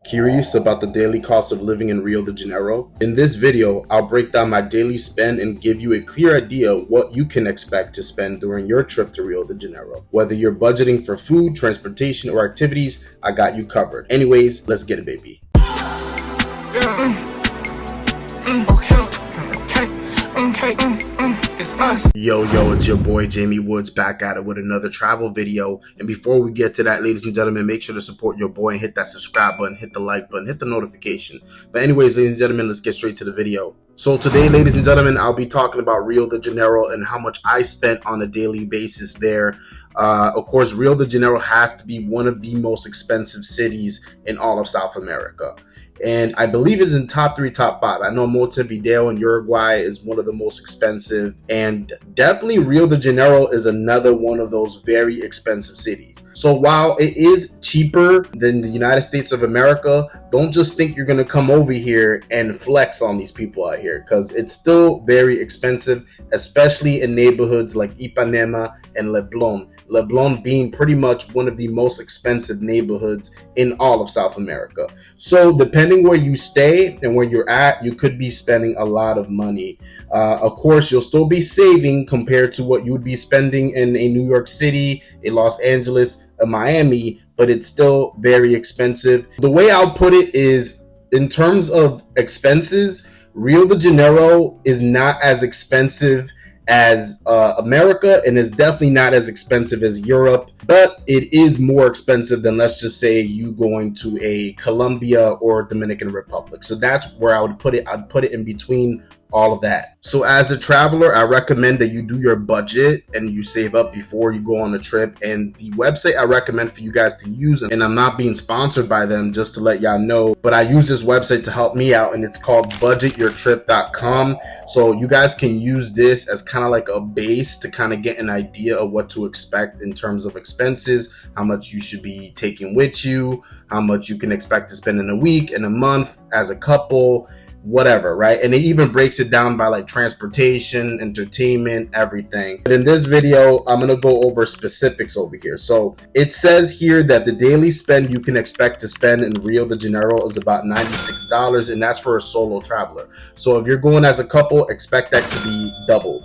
Curious about the daily cost of living in Rio de Janeiro? In this video, I'll break down my daily spend and give you a clear idea of what you can expect to spend during your trip to Rio de Janeiro. Whether you're budgeting for food, transportation, or activities, I got you covered. Anyways, let's get it, baby. It's us. Yo, it's your boy Jamie Woods back at it with another travel video. And before we get to that, ladies and gentlemen, make sure to support your boy and hit that subscribe button, hit the like button, hit the notification. But anyways, ladies and gentlemen, let's get straight to the video. So today, ladies and gentlemen, I'll be talking about Rio de Janeiro and how much I spent on a daily basis there. Of course, Rio de Janeiro has to be one of the most expensive cities in all of South America. And I believe it's in top 3, top 5. I know Montevideo in Uruguay is one of the most expensive. And definitely Rio de Janeiro is another one of those very expensive cities. So while it is cheaper than the United States of America, don't just think you're going to come over here and flex on these people out here, because it's still very expensive, especially in neighborhoods like Ipanema and Leblon. Leblon being pretty much one of the most expensive neighborhoods in all of South America. So depending where you stay and where you're at, you could be spending a lot of money. Of course, you'll still be saving compared to what you would be spending in a New York City, a Los Angeles, a Miami, but it's still very expensive. The way I'll put it is, in terms of expenses, Rio de Janeiro is not as expensive as America, and is definitely not as expensive as Europe, but it is more expensive than, let's just say, you going to a Colombia or Dominican Republic. So that's where I would put it. I'd put it in between all of that. So as a traveler, I recommend that you do your budget and you save up before you go on a trip. And the website I recommend for you guys to use, and I'm not being sponsored by them, just to let y'all know, but I use this website to help me out, and it's called budgetyourtrip.com. So you guys can use this as kind of like a base to kind of get an idea of what to expect in terms of expenses, how much you should be taking with you, how much you can expect to spend in a week, in a month, as a couple, whatever, right? And it even breaks it down by like transportation, entertainment, everything. But in this video, I'm going to go over specifics over here. So it says here that the daily spend you can expect to spend in Rio de Janeiro is about $96, and that's for a solo traveler. So if you're going as a couple, expect that to be doubled.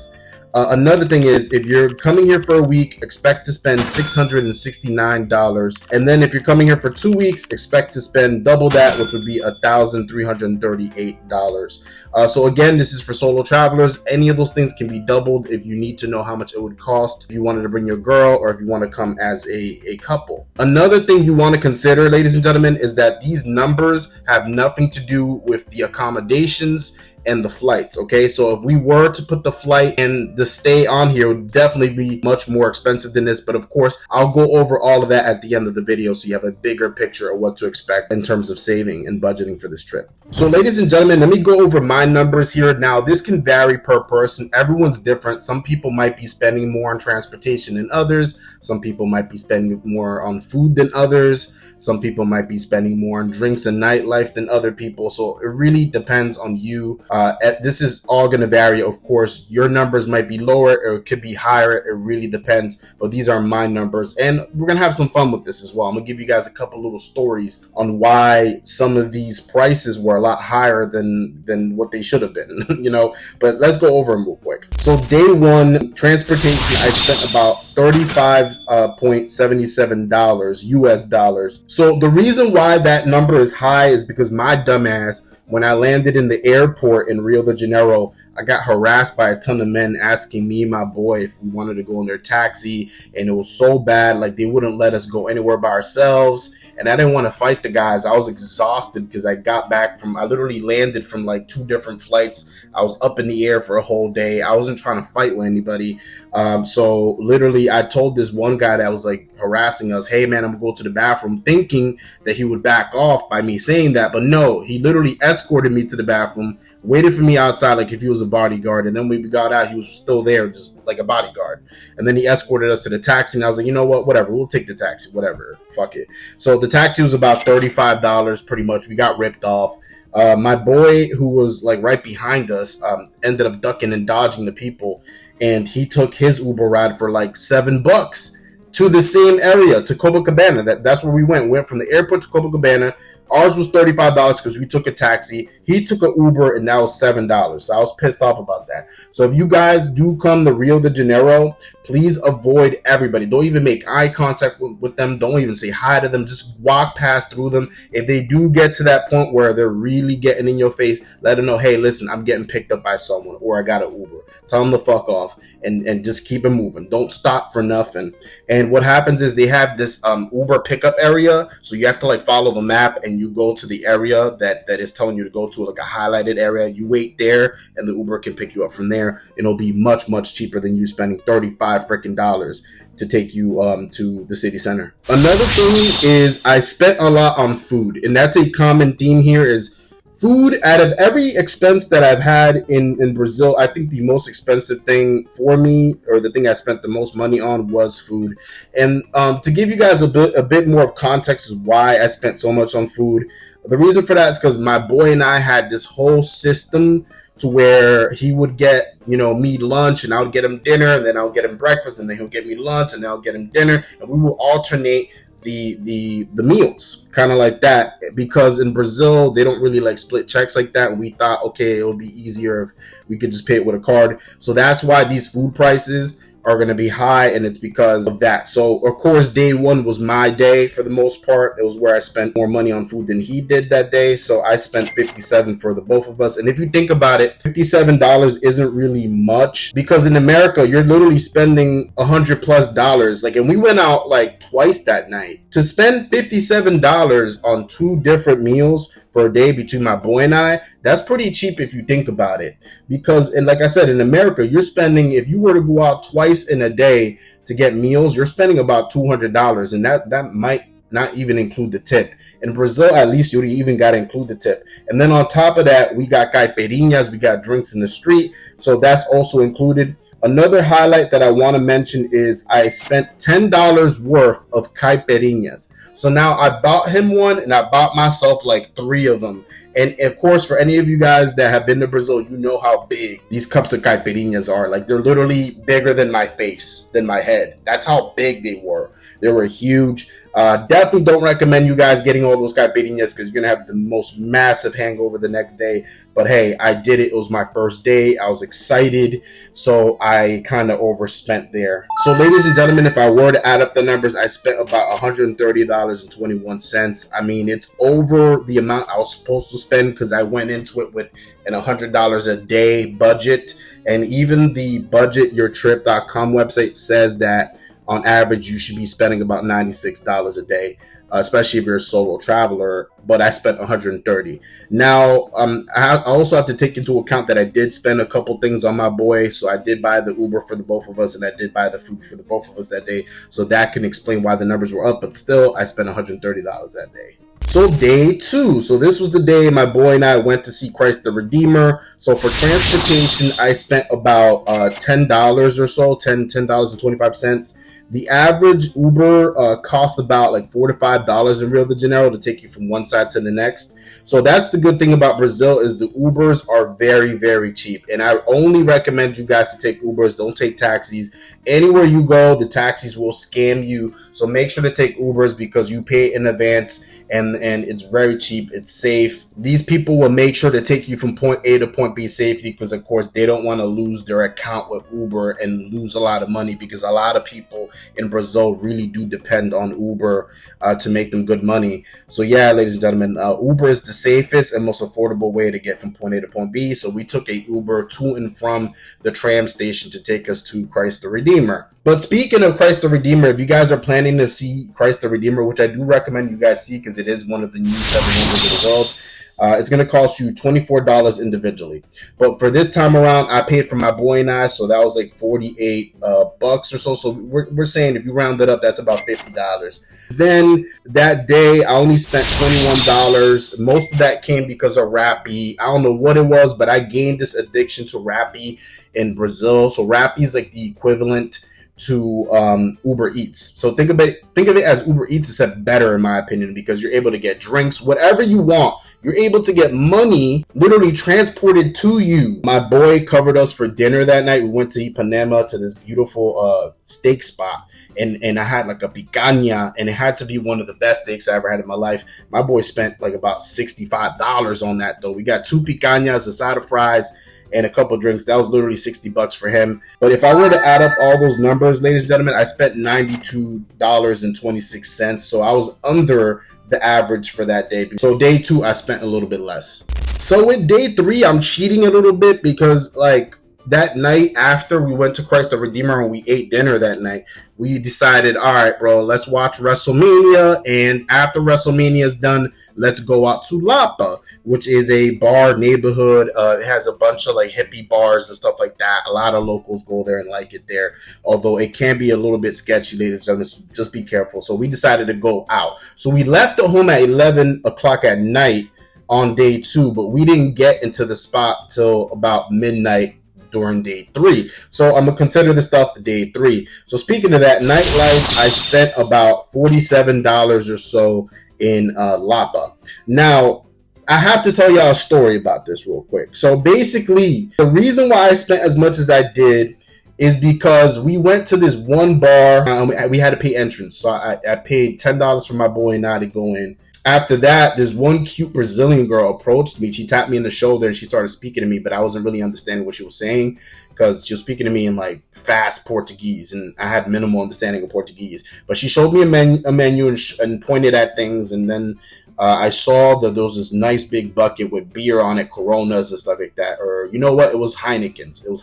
Another thing is, if you're coming here for a week, expect to spend $669. And then if you're coming here for 2 weeks, expect to spend double that, which would be $1,338. So again, this is for solo travelers. Any of those things can be doubled if you need to know how much it would cost if you wanted to bring your girl, or if you want to come as a couple. Another thing you want to consider, ladies and gentlemen, is that these numbers have nothing to do with the accommodations and the flights. Okay, so if we were to put the flight and the stay on here, it would definitely be much more expensive than this. But of course, I'll go over all of that at the end of the video, so you have a bigger picture of what to expect in terms of saving and budgeting for this trip. So ladies and gentlemen, let me go over my numbers here. Now, this can vary per person. Everyone's different. Some people might be spending more on transportation than others. Some people might be spending more on food than others. Some people might be spending more on drinks and nightlife than other people. So it really depends on you. This is all going to vary. Of course, your numbers might be lower or it could be higher. It really depends. But these are my numbers. And we're going to have some fun with this as well. I'm going to give you guys a couple little stories on why some of these prices were a lot higher than what they should have been, you know. But let's go over them real quick. So day one, transportation, I spent about $35.77 US dollars. So the reason why that number is high is because my dumbass, when I landed in the airport in Rio de Janeiro, I got harassed by a ton of men asking me and my boy if we wanted to go in their taxi, and it was so bad, like they wouldn't let us go anywhere by ourselves. And I didn't want to fight the guys. I was exhausted because I literally landed from like 2 different flights. I was up in the air for a whole day. I wasn't trying to fight with anybody. So literally I told this one guy that was like harassing us, hey man, I'm gonna go to the bathroom, thinking that he would back off by me saying that. But no, he literally escorted me to the bathroom, waited for me outside like if he was a bodyguard. And then when we got out, he was still there, just like a bodyguard. And then he escorted us to the taxi, and I was like, you know what, whatever, we'll take the taxi, whatever, fuck it. So the taxi was about $35 pretty much. We got ripped off. My boy, who was like right behind us, ended up ducking and dodging the people, and he took his Uber ride for like $7 to the same area, to Copacabana. That's where we went. We went from the airport to Copacabana. Ours was $35 because we took a taxi. He took an Uber, and that was $7. So I was pissed off about that. So if you guys do come to Rio de Janeiro, please avoid everybody. Don't even make eye contact with them. Don't even say hi to them. Just walk past through them. If they do get to that point where they're really getting in your face, let them know, hey, listen, I'm getting picked up by someone, or I got an Uber. Tell them to fuck off, and just keep it moving. Don't stop for nothing. And what happens is they have this Uber pickup area, so you have to like follow the map, and you go to the area that is telling you to go to, like a highlighted area. You wait there, and the Uber can pick you up from there. It'll be much, much cheaper than you spending $35 freaking dollars to take you to the city center. Another thing is I spent a lot on food, and that's a common theme here is food. Out of every expense that I've had in Brazil, I think the most expensive thing for me, or the thing I spent the most money on, was food. And to give you guys a bit more of context is why I spent so much on food. The reason for that is because my boy and I had this whole system to where he would get, me lunch, and I would get him dinner, and then I would get him breakfast, and then he'll get me lunch, and then I'll get him dinner, and we will alternate the meals, kind of like that, because in Brazil they don't really like split checks like that. We thought, okay, it would be easier if we could just pay it with a card. So that's why these food prices are going to be high, and it's because of that. So of course day one was my day for the most part. It was where I spent more money on food than he did that day, so I spent $57 for the both of us. And if you think about it, $57 isn't really much, because in America you're literally spending $100+ like, and we went out like twice that night. To spend $57 on two different meals for a day between my boy and I, that's pretty cheap if you think about it. Because, and like I said, in America, you're spending, if you were to go out twice in a day to get meals, you're spending about $200, and that might not even include the tip. In Brazil, at least you even got to include the tip. And then on top of that, we got caipirinhas, we got drinks in the street, so that's also included. Another highlight that I want to mention is I spent $10 worth of caipirinhas. So now I bought him one, and I bought myself like 3 of them. And of course, for any of you guys that have been to Brazil, you know how big these cups of caipirinhas are. Like, they're literally bigger than my face, than my head. That's how big they were. They were huge. Definitely don't recommend you guys getting all those caipirinhas, because you're going to have the most massive hangover the next day. But hey, I did it. It was my first day. I was excited. So I kind of overspent there. So ladies and gentlemen, if I were to add up the numbers, I spent about $130.21. I mean, it's over the amount I was supposed to spend, because I went into it with an $100 a day budget. And even the budgetyourtrip.com website says that on average, you should be spending about $96 a day, especially if you're a solo traveler. But I spent $130. Now, I also have to take into account that I did spend a couple things on my boy. So I did buy the Uber for the both of us, and I did buy the food for the both of us that day. So that can explain why the numbers were up. But still, I spent $130 that day. So day 2. So this was the day my boy and I went to see Christ the Redeemer. So for transportation, I spent about $10 or so, $10.25. The average Uber costs about like $4 to $5 in Rio de Janeiro to take you from one side to the next. So that's the good thing about Brazil, is the Ubers are very, very cheap. And I only recommend you guys to take Ubers. Don't take taxis. Anywhere you go, the taxis will scam you. So make sure to take Ubers, because you pay in advance. And it's very cheap. It's safe. These people will make sure to take you from point A to point B safely, because of course they don't want to lose their account with Uber and lose a lot of money, because a lot of people in Brazil really do depend on Uber to make them good money. So yeah, ladies and gentlemen, Uber is the safest and most affordable way to get from point A to point B. So we took a Uber to and from the tram station to take us to Christ the Redeemer. But speaking of Christ the Redeemer, if you guys are planning to see Christ the Redeemer, which I do recommend you guys see, because it is one of the new 7 wonders of the world, it's going to cost you $24 individually. But for this time around, I paid for my boy and I, so that was like 48 bucks or so. So we're saying if you round it up, that's about $50. Then that day, I only spent $21. Most of that came because of Rappi. I don't know what it was, but I gained this addiction to Rappi in Brazil. So Rappi is like the equivalent to Uber Eats. So think of it as Uber Eats, except better in my opinion, because you're able to get drinks, whatever you want. You're able to get money literally transported to you. My boy covered us for dinner that night. We went to Ipanema, to this beautiful steak spot. and I had like a picanha, and it had to be one of the best steaks I ever had in my life. My boy spent like about $65 on that though. We got 2 picanhas, a side of fries, and a couple drinks. That was literally $60 for him. But if I were to add up all those numbers, ladies and gentlemen, I spent $92.26. So I was under the average for that day. So day 2, I spent a little bit less. So with day 3, I'm cheating a little bit because like that night after we went to Christ the Redeemer and we ate dinner that night, we decided, all right, bro, let's watch WrestleMania. And after WrestleMania is done, let's go out to Lapa, which is a bar neighborhood. It has a bunch of like hippie bars and stuff like that. A lot of locals go there and like it there, although it can be a little bit sketchy, ladies and gentlemen. So just be careful. So we decided to go out. So we left the home at 11 o'clock at night on day 2, but we didn't get into the spot till about midnight during day 3. So I'm gonna consider this stuff day 3. So speaking of that nightlife, I spent about $47 or so in Lapa. Now, I have to tell y'all a story about this real quick. So basically, the reason why I spent as much as I did is because we went to this one bar. We had to pay entrance. So I paid $10 for my boy and I to go in. After that, this one cute Brazilian girl approached me. She tapped me in the shoulder and she started speaking to me, but I wasn't really understanding what she was saying because she was speaking to me in like fast Portuguese and I had minimal understanding of Portuguese. But she showed me a menu and pointed at things, and then I saw that there was this nice big bucket with beer on it, Coronas and stuff like that. Or you know what? It was Heineken's. It was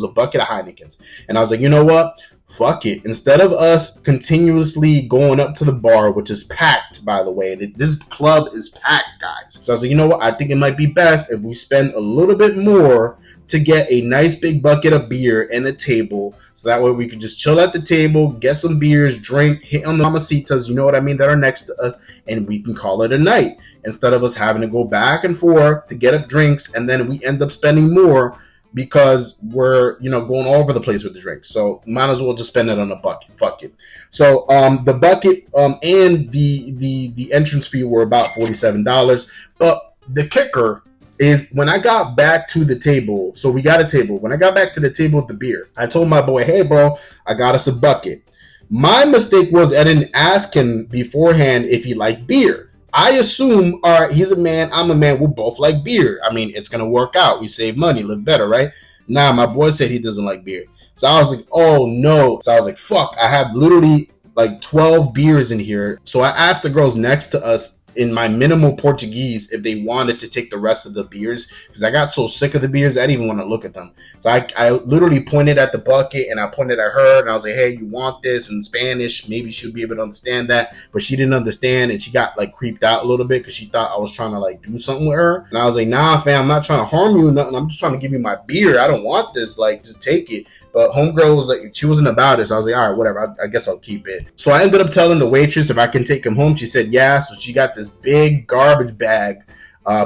a bucket of Heineken's. And I was like, you know what? Fuck it. Instead of us continuously going up to the bar, which is packed, by the way, this club is packed, guys. So I was like, you know what? I think it might be best if we spend a little bit more to get a nice big bucket of beer and a table. So that way we could just chill at the table, get some beers, drink, hit on the mamacitas, you know what I mean, that are next to us, and we can call it a night. Instead of us having to go back and forth to get up drinks, and then we end up spending more because we're, going all over the place with the drinks. So might as well just spend it on a bucket. Fuck it. So the bucket and the entrance fee were about $47. But the kicker is when I got back to the table, so we got a table. When I got back to the table with the beer, I told my boy, hey, bro, I got us a bucket. My mistake was I didn't ask him beforehand if he liked beer. I assume, all right, he's a man, I'm a man, we'll both like beer. I mean, it's going to work out. We save money, live better, right? Nah, my boy said he doesn't like beer. So I was like, oh, no. So I was like, fuck, I have literally like 12 beers in here. So I asked the girls next to us in my minimal Portuguese if they wanted to take the rest of the beers because I got so sick of the beers, I didn't even want to look at them. So I literally pointed at the bucket and I pointed at her and I was like, hey, you want this in Spanish? Maybe she'll be able to understand that. But she didn't understand and she got like creeped out a little bit because she thought I was trying to like do something with her. And I was like, nah, fam, I'm not trying to harm you or nothing. I'm just trying to give you my beer. I don't want this. Like, just take it. But homegirl was like, she wasn't about it. So I was like, all right, whatever. I guess I'll keep it. So I ended up telling the waitress if I can take him home. She said, yeah. So she got this big garbage bag,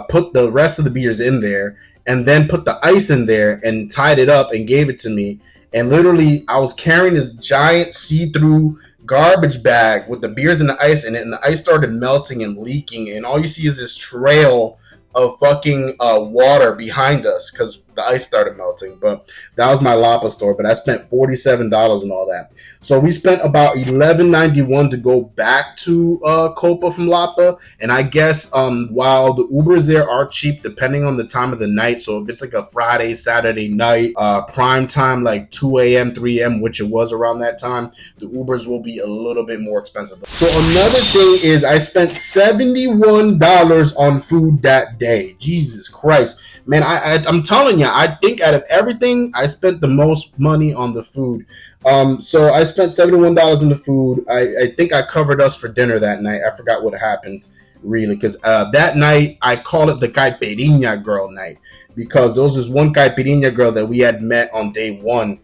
put the rest of the beers in there, and then put the ice in there and tied it up and gave it to me. And literally, I was carrying this giant see-through garbage bag with the beers and the ice in it. And the ice started melting and leaking. And all you see is this trail of fucking water behind us because the ice started melting. But that was my Lapa store. But I spent $47 and all that. So we spent about $11.91 to go back to Copa from Lapa. And I guess while the Ubers there are cheap depending on the time of the night. So if it's like a Friday, Saturday night, prime time like 2 a.m., 3 a.m., which it was around that time, the Ubers will be a little bit more expensive. So another thing is I spent $71 on food that day. Jesus Christ. Man, I'm telling you, I think out of everything, I spent the most money on the food. So I spent $71 on the food. I think I covered us for dinner that night. I forgot what happened, really, because that night, I call it the Caipirinha girl night, because there was this one Caipirinha girl that we had met on day one.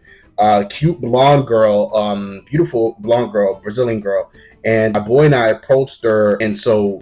Cute blonde girl, beautiful blonde girl, Brazilian girl. And my boy and I approached her, and so,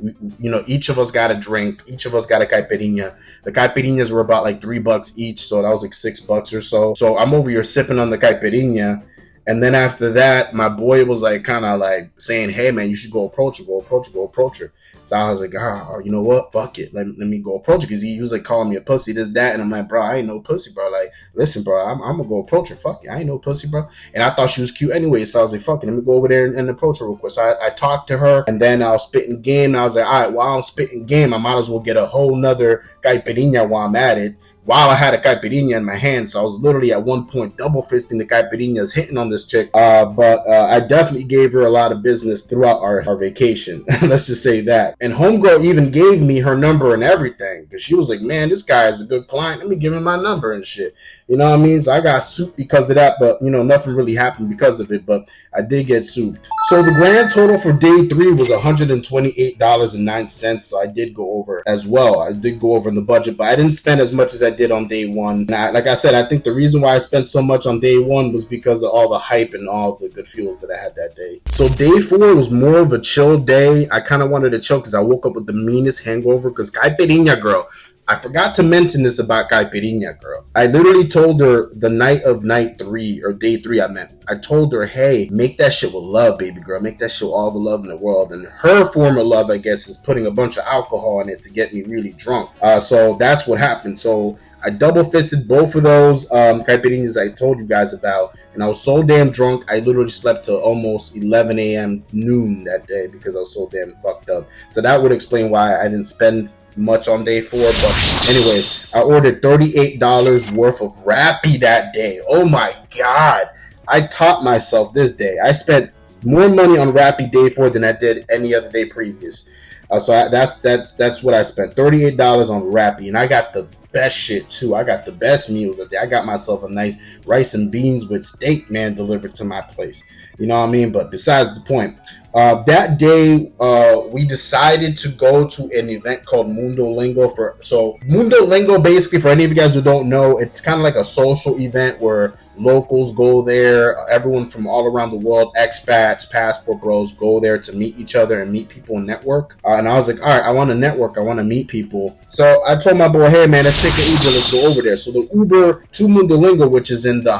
each of us got a drink. Each of us got a caipirinha. The caipirinhas were about like $3 each, so that was like $6 or so. So I'm over here sipping on the caipirinha, And then after that, my boy was like kind of like saying, "Hey man, you should go approach her, go approach her, go approach her." So I was like, "Oh, you know what? Fuck it, let me go approach her," because he was like calling me a pussy, this that, and I'm like, "Bro, I ain't no pussy, bro. Like, listen, bro, I'm gonna go approach her. Fuck it, I ain't no pussy, bro." And I thought she was cute anyway, so I was like, "Fuck it, let me go over there and approach her real quick." So I talked to her, and then I was spitting game, and I was like, "All right, while I'm spitting game, I might as well get a whole nother caipirinha while I'm at it." While I had a caipirinha in my hand, so I was literally at one point double fisting the caipirinhas, hitting on this chick. But I definitely gave her a lot of business throughout our vacation. Let's just say that. And homegirl even gave me her number and everything, because she was like, "Man, this guy is a good client. Let me give him my number and shit." You know what I mean? So I got sued because of that, but nothing really happened because of it. But I did get sued. So the grand total for day 3 was $128.09. So I did go over as well. I did go over in the budget, but I didn't spend as much as I did on day 1. And like I said, I think the reason why I spent so much on day 1 was because of all the hype and all the good feels that I had that day. So day 4 was more of a chill day. I kind of wanted to chill because I woke up with the meanest hangover because caipirinha girl. I forgot to mention this about caipirinha girl. I literally told her the night of night 3 or day 3 I told her, "Hey, make that shit with love, baby girl. Make that shit with all the love in the world." And her form of love, I guess, is putting a bunch of alcohol in it to get me really drunk. So that's what happened. So I double fisted both of those caipirinhas I told you guys about. And I was so damn drunk, I literally slept till almost 11 a.m. noon that day because I was so damn fucked up. So that would explain why I didn't spend much on day 4. But anyways, I ordered $38 worth of Rappi that day. Oh my god, I taught myself this day. I spent more money on Rappi day 4 than I did any other day previous. So that's what I spent, $38 on Rappi, and I got the best shit too. I got the best meals that day. I got myself a nice rice and beans with steak, man, delivered to my place. You know what I mean? But besides the point, that day we decided to go to an event called Mundo Lingo. So Mundo Lingo, basically, for any of you guys who don't know, it's kind of like a social event where locals go there. Everyone from all around the world, expats, passport bros, go there to meet each other and meet people and network. And I was like, all right, I want to network. I want to meet people. So I told my boy, "Hey man, let's take an Uber. Let's go over there." So the Uber to Mundo Lingo, which is in the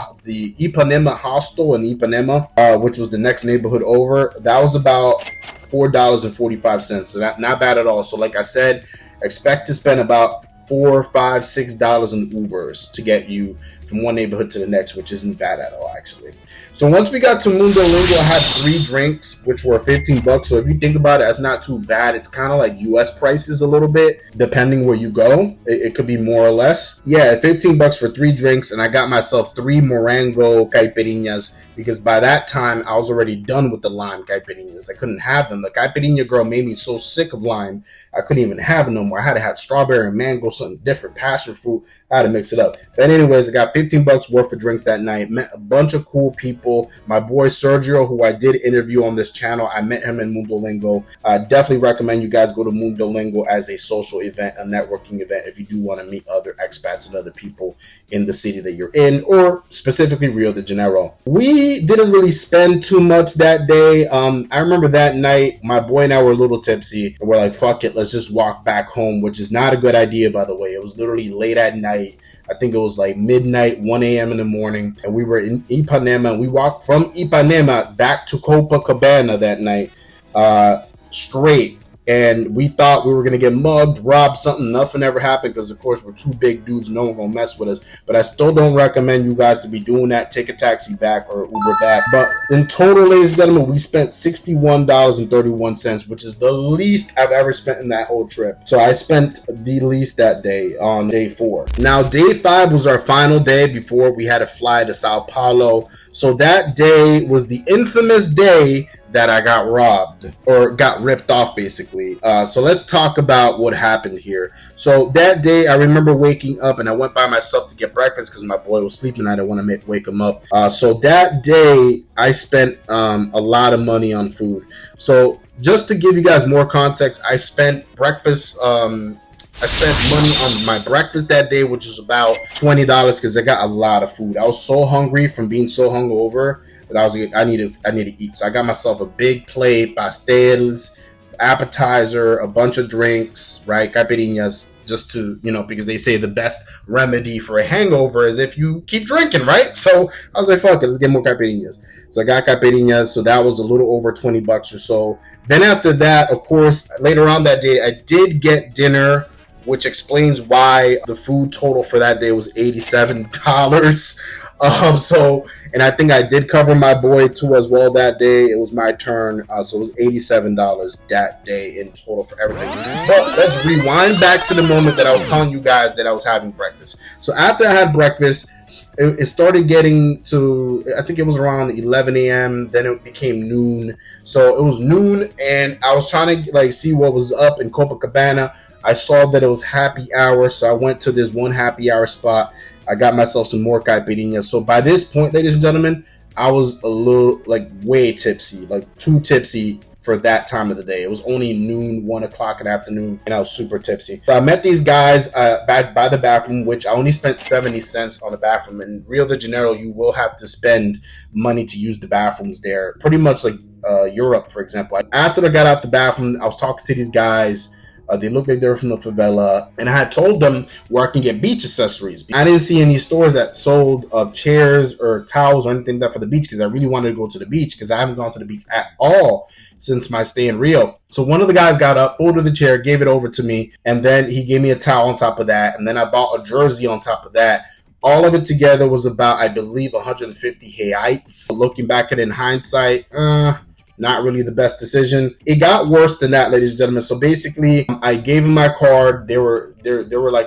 Ipanema hostel in Ipanema, which was the next neighborhood over, that was about $4.45. So not bad at all. So like I said, expect to spend about $4, $5, $6 in Ubers to get you from one neighborhood to the next, which isn't bad at all, actually. So once we got to Mundo Lingo, I had 3 drinks, which were $15. So if you think about it, that's not too bad. It's kind of like U.S. prices a little bit, depending where you go. It could be more or less. Yeah, $15 for 3 drinks, and I got myself 3 Morango caipirinhas because by that time, I was already done with the lime caipirinhas. I couldn't have them. The caipirinha girl made me so sick of lime, I couldn't even have it no more. I had to have strawberry and mango, something different, passion fruit. I had to mix it up. But anyways, I got $15 worth of drinks that night. Met a bunch of cool people. My boy Sergio, who I did interview on this channel, I met him in Mundo Lingo. I definitely recommend you guys go to Mundo Lingo as a social event, a networking event, if you do want to meet other expats and other people in the city that you're in, or specifically Rio de Janeiro. We didn't really spend too much that day. I remember that night, my boy and I were a little tipsy, and we're like, fuck it, let's just walk back home, which is not a good idea, by the way. It was literally late at night. I think it was like midnight, 1 a.m. in the morning, and we were in Ipanema, and we walked from Ipanema back to Copacabana that night, straight. And we thought we were going to get mugged, robbed, something. Nothing ever happened because, of course, we're 2 big dudes. No one going to mess with us. But I still don't recommend you guys to be doing that. Take a taxi back or Uber back. But in total, ladies and gentlemen, we spent $61.31, which is the least I've ever spent in that whole trip. So I spent the least that day on day 4. Now, day 5 was our final day before we had to fly to Sao Paulo. So that day was the infamous day that I got robbed or got ripped off, basically. So let's talk about what happened here. So that day, I remember waking up and I went by myself to get breakfast because my boy was sleeping. I didn't want to wake him up. So that day, I spent a lot of money on food. So just to give you guys more context, I spent breakfast. I spent money on my breakfast that day, which was about $20 because I got a lot of food. I was so hungry from being so hungover that I was like, I need to eat. So I got myself a big plate, pastels, appetizer, a bunch of drinks, right, caipirinhas, just to, because they say the best remedy for a hangover is if you keep drinking, right? So I was like, fuck it, let's get more caipirinhas. So I got caipirinhas, so that was a little over $20 or so. Then after that, of course, later on that day, I did get dinner, which explains why the food total for that day was $87. And I think I did cover my boy too as well that day. It was my turn, so it was $87 that day in total for everything. But let's rewind back to the moment that I was telling you guys that I was having breakfast. So after I had breakfast, it started getting to, I think it was around 11 a.m. Then it became noon. So it was noon, and I was trying to see what was up in Copacabana. I saw that it was happy hour, so I went to this one happy hour spot. I got myself some more caipirinhas. So by this point, ladies and gentlemen, I was a little, way tipsy, too tipsy for that time of the day. It was only noon, 1 o'clock in the afternoon, and I was super tipsy. So I met these guys back by the bathroom, which I only spent 70 cents on the bathroom. In Rio de Janeiro, you will have to spend money to use the bathrooms there, pretty much like Europe, for example. After I got out the bathroom, I was talking to these guys. They looked like they were from the favela, and I had told them where I can get beach accessories. I didn't see any stores that sold chairs or towels or anything like that for the beach, because I really wanted to go to the beach, because I haven't gone to the beach at all since my stay in Rio. So one of the guys got up, pulled to the chair, gave it over to me, and then he gave me a towel on top of that, and then I bought a jersey on top of that. All of it together was about, I believe, 150 reais. Looking back at it in hindsight, not really the best decision. It got worse than that, ladies and gentlemen. So basically, I gave him my card. They were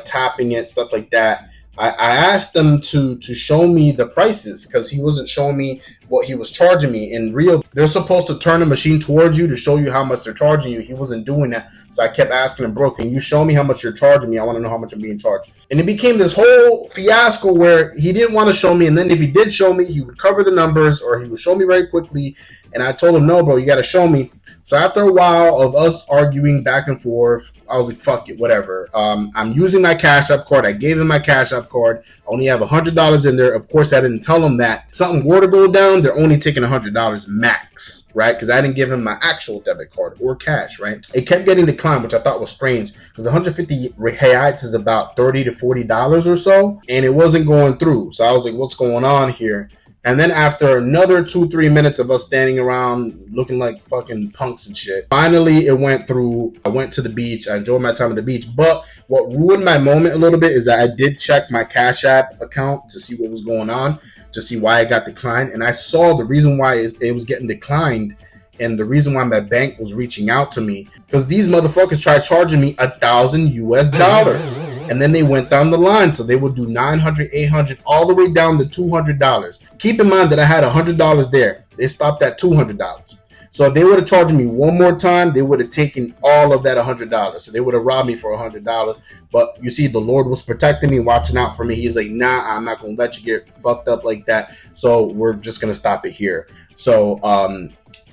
tapping it, stuff like that. I asked them to show me the prices, because he wasn't showing me what he was charging me. In Rio, they're supposed to turn the machine towards you to show you how much they're charging you. He wasn't doing that. So I kept asking him, bro, can you show me how much you're charging me? I want to know how much I'm being charged. And it became this whole fiasco where he didn't want to show me. And then if he did show me, he would cover the numbers, or he would show me very quickly. And I told him, no, bro, you got to show me. So after a while of us arguing back and forth, I was like, fuck it, whatever. I'm using my Cashapp card. I gave him my Cashapp card. I only have $100 in there. Of course, I didn't tell him that something were to go down, they're only taking $100 max, right? Because I didn't give him my actual debit card or cash, right? It kept getting declined, which I thought was strange, because 150 reais is about $30 to $40 or so, and it wasn't going through. So I was like, what's going on here? And then after another 2-3 minutes of us standing around looking like fucking punks and shit, finally it went through. I went to the beach. I enjoyed my time at the beach. But what ruined my moment a little bit is that I did check my Cash App account to see what was going on, to see why it got declined. And I saw the reason why it was getting declined, and the reason why my bank was reaching out to me, because these motherfuckers tried charging me $1,000. And then they went down the line. So they would do $900, $800, all the way down to $200. Keep in mind that I had $100 there. They stopped at $200. So if they would have charged me one more time, they would have taken all of that $100. So they would have robbed me for $100. But you see, the Lord was protecting me, watching out for me. He's like, nah, I'm not going to let you get fucked up like that. So we're just going to stop it here. So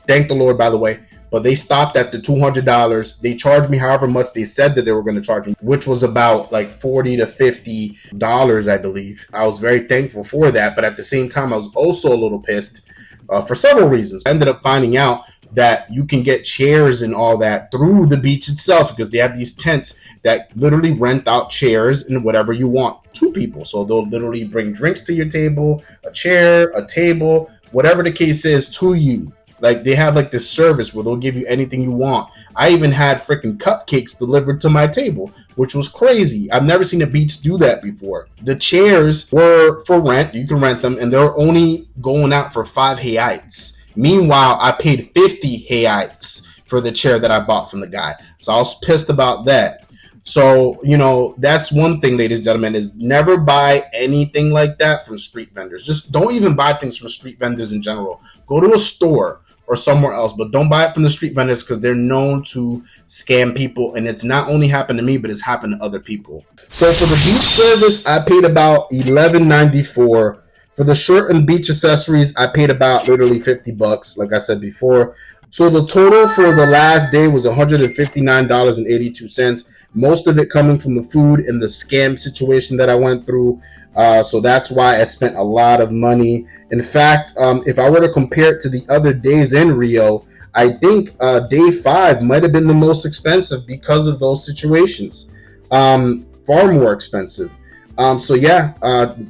thank the Lord, by the way. But they stopped at the $200. They charged me however much they said that they were going to charge me, which was about like $40 to $50, I believe. I was very thankful for that. But at the same time, I was also a little pissed for several reasons. I ended up finding out that you can get chairs and all that through the beach itself, because they have these tents that literally rent out chairs and whatever you want to people. So they'll literally bring drinks to your table, a chair, a table, whatever the case is, to you. Like, they have like this service where they'll give you anything you want. I even had freaking cupcakes delivered to my table, which was crazy. I've never seen a beach do that before. The chairs were for rent. You can rent them, and they're only going out for 5 reais. Meanwhile, I paid 50 reais for the chair that I bought from the guy. So I was pissed about that. So, that's one thing, ladies and gentlemen, is never buy anything like that from street vendors. Just don't even buy things from street vendors in general. Go to a store or somewhere else, but don't buy it from the street vendors, because they're known to scam people, and it's not only happened to me, but it's happened to other people. So for the beach service, I paid about $11.94. For the shirt and beach accessories, I paid about literally $50, like I said before. So the total for the last day was $159.82. Most of it coming from the food and the scam situation that I went through. So that's why I spent a lot of money. In fact, if I were to compare it to the other days in Rio, I think day 5 might have been the most expensive because of those situations. far more expensive. So yeah,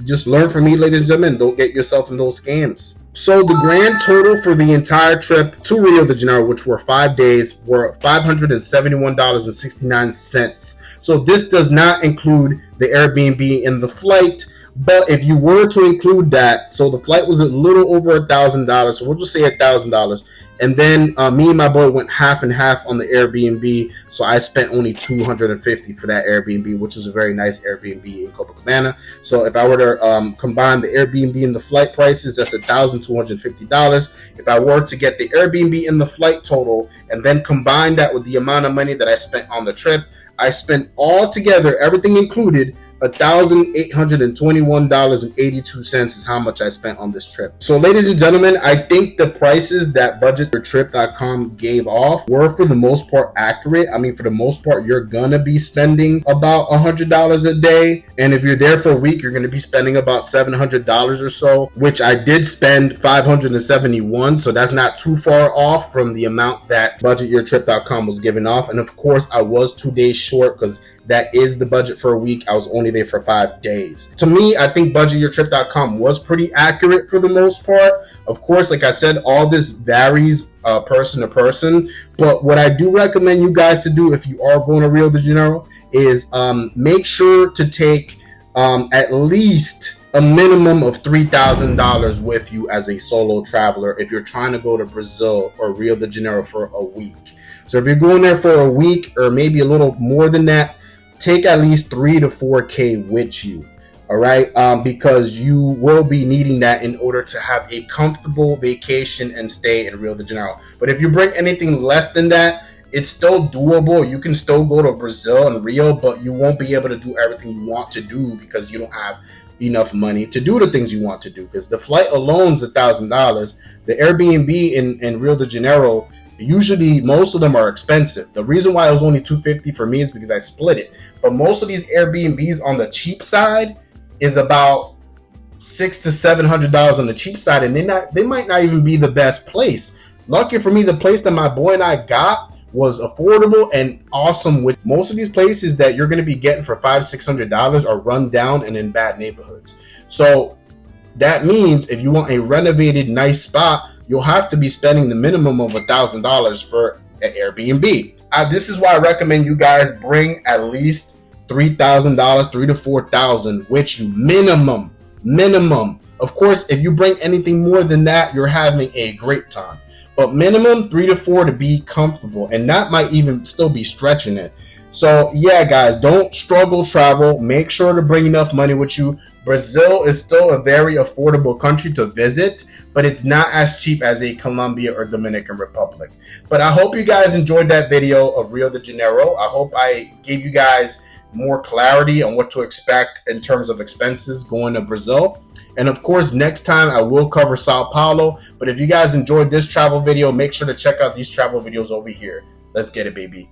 just learn from me, ladies and gentlemen. Don't get yourself in those scams. So the grand total for the entire trip to Rio de Janeiro, which were 5 days, were $571.69. So this does not include the Airbnb and the flight. But if you were to include that, so the flight was a little over $1,000. So we'll just say $1,000. And then me and my boy went half and half on the Airbnb. So I spent only $250 for that Airbnb, which is a very nice Airbnb in Copacabana. So if I were to combine the Airbnb and the flight prices, that's $1,250. If I were to get the Airbnb and the flight total and then combine that with the amount of money that I spent on the trip, I spent all together, everything included, $1,821.82 is how much I spent on this trip. So ladies and gentlemen, I think the prices that budgetyourtrip.com gave off were for the most part accurate. I mean, for the most part, you're gonna be spending about $100 a day. And if you're there for a week, you're gonna be spending about $700 or so, which I did spend $571. So that's not too far off from the amount that budgetyourtrip.com was giving off. And of course, I was 2 days short because that is the budget for a week. I was only there for 5 days. To me, I think budgetyourtrip.com was pretty accurate for the most part. Of course, like I said, all this varies person to person. But what I do recommend you guys to do if you are going to Rio de Janeiro is make sure to take at least a minimum of $3,000 with you as a solo traveler if you're trying to go to Brazil or Rio de Janeiro for a week. So if you're going there for a week or maybe a little more than that, take at least 3 to 4K with you, all right? Because you will be needing that in order to have a comfortable vacation and stay in Rio de Janeiro. But if you bring anything less than that, it's still doable. You can still go to Brazil and Rio, but you won't be able to do everything you want to do because you don't have enough money to do the things you want to do. Because the flight alone is $1,000. The Airbnb in Rio de Janeiro, usually most of them are expensive. The reason why it was only $250 for me is because I split it. But most of these Airbnbs on the cheap side is about $600 to $700 on the cheap side, and they might not even be the best place. Lucky for me, the place that my boy and I got was affordable and awesome. With most of these places that you're going to be getting for $500-600 are run down and in bad neighborhoods. So that means if you want a renovated, nice spot, you'll have to be spending the minimum of $1,000 for an Airbnb. This is why I recommend you guys bring at least $3,000, $3,000 to $4,000 with you, minimum. Of course, if you bring anything more than that, you're having a great time. But minimum 3 to 4 to be comfortable, and that might even still be stretching it. So yeah, guys, don't struggle travel. Make sure to bring enough money with you. Brazil is still a very affordable country to visit, but it's not as cheap as a Colombia or Dominican Republic. But I hope you guys enjoyed that video of Rio de Janeiro. I hope I gave you guys more clarity on what to expect in terms of expenses going to Brazil. And of course, next time I will cover Sao Paulo. But if you guys enjoyed this travel video, make sure to check out these travel videos over here. Let's get it, baby.